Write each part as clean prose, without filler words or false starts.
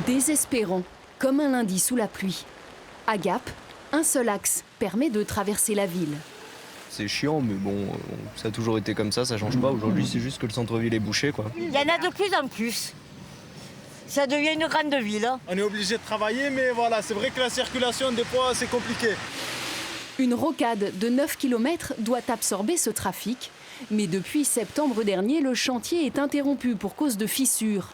Désespérant, comme un lundi sous la pluie. À Gap, un seul axe permet de traverser la ville. C'est chiant, mais bon, ça a toujours été comme ça change pas. Aujourd'hui, c'est juste que le centre-ville est bouché, quoi. Il y en a de plus en plus. Ça devient une grande ville. On est obligé de travailler, mais voilà, c'est vrai que la circulation, des fois, c'est compliqué. Une rocade de 9 km doit absorber ce trafic. Mais depuis septembre dernier, le chantier est interrompu pour cause de fissures.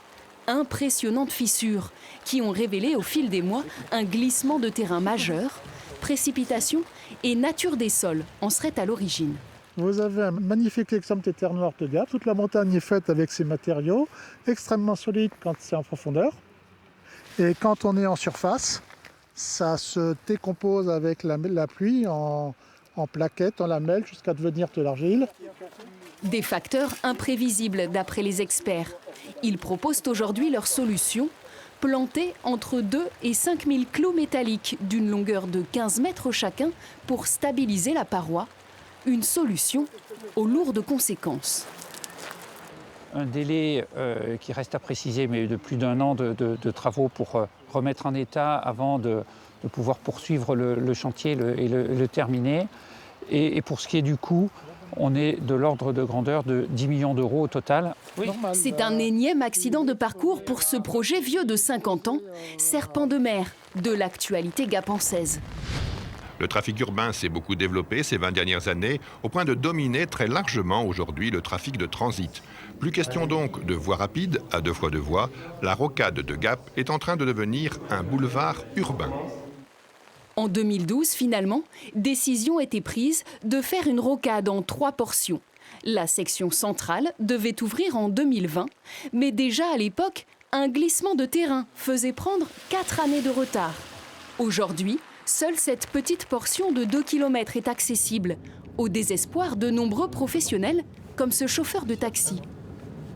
Impressionnantes fissures qui ont révélé au fil des mois un glissement de terrain majeur. Précipitations et nature des sols en seraient à l'origine. Vous avez un magnifique exemple des terres noires de Gap. Toute la montagne est faite avec ces matériaux extrêmement solides quand c'est en profondeur. Et quand on est en surface, ça se décompose avec la pluie en plaquettes, en lamelles, jusqu'à devenir de l'argile. Des facteurs imprévisibles d'après les experts. Ils proposent aujourd'hui leur solution. Planter entre 2 et 5 000 clous métalliques d'une longueur de 15 mètres chacun pour stabiliser la paroi. Une solution aux lourdes conséquences. Un délai qui reste à préciser, mais de plus d'1 an de travaux pour remettre en état avant de pouvoir poursuivre le chantier et le terminer. Et pour ce qui est du coût, on est de l'ordre de grandeur de 10 millions d'euros au total. Oui. C'est un énième accident de parcours pour ce projet vieux de 50 ans, serpent de mer de l'actualité gapençaise. Le trafic urbain s'est beaucoup développé ces 20 dernières années, au point de dominer très largement aujourd'hui le trafic de transit. Plus question donc de voies rapides à 2 fois 2 voies. La rocade de Gap est en train de devenir un boulevard urbain. En 2012, finalement, décision était prise de faire une rocade en 3 portions. La section centrale devait ouvrir en 2020, mais déjà à l'époque, un glissement de terrain faisait prendre 4 années de retard. Aujourd'hui, seule cette petite portion de 2 km est accessible, au désespoir de nombreux professionnels, comme ce chauffeur de taxi.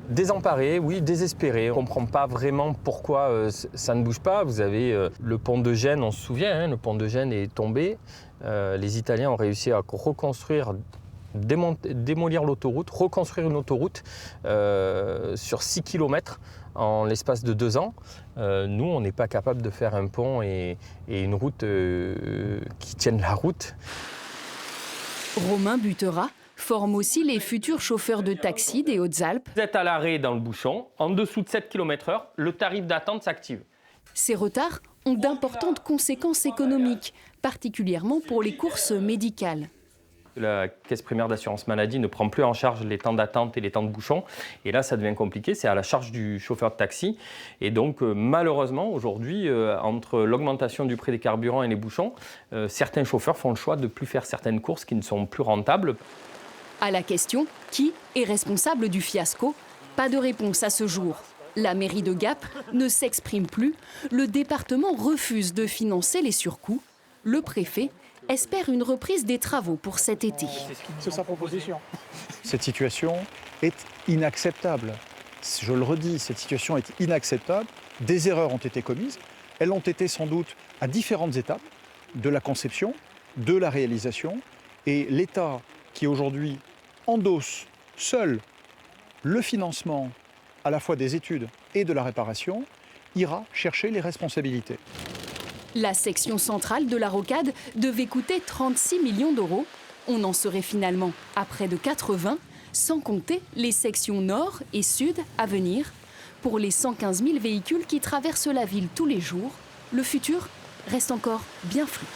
Désemparé, oui, désespéré. On ne comprend pas vraiment pourquoi ça ne bouge pas. Vous avez le pont de Gênes, on se souvient, le pont de Gênes est tombé. Les Italiens ont réussi à reconstruire, démolir l'autoroute, reconstruire une autoroute sur 6 km en l'espace de 2 ans. Nous, on n'est pas capable de faire un pont et une route qui tienne la route. Romain Butera forme aussi les futurs chauffeurs de taxi des Hautes-Alpes. Vous êtes à l'arrêt dans le bouchon, en dessous de 7 km/h, le tarif d'attente s'active. Ces retards ont d'importantes conséquences économiques, particulièrement pour les courses médicales. La caisse primaire d'assurance maladie ne prend plus en charge les temps d'attente et les temps de bouchon. Et là, ça devient compliqué, c'est à la charge du chauffeur de taxi. Et donc, malheureusement, aujourd'hui, entre l'augmentation du prix des carburants et les bouchons, certains chauffeurs font le choix de ne plus faire certaines courses qui ne sont plus rentables. À la question « Qui est responsable du fiasco ?», pas de réponse à ce jour. La mairie de Gap ne s'exprime plus. Le département refuse de financer les surcoûts. Le préfet espère une reprise des travaux pour cet été. C'est sa proposition. Cette situation est inacceptable. Je le redis, cette situation est inacceptable. Des erreurs ont été commises. Elles ont été sans doute à différentes étapes de la conception, de la réalisation. Et l'État qui aujourd'hui endosse seul le financement à la fois des études et de la réparation, ira chercher les responsabilités. La section centrale de la rocade devait coûter 36 millions d'euros. On en serait finalement à près de 80, sans compter les sections nord et sud à venir. Pour les 115 000 véhicules qui traversent la ville tous les jours, le futur reste encore bien flou.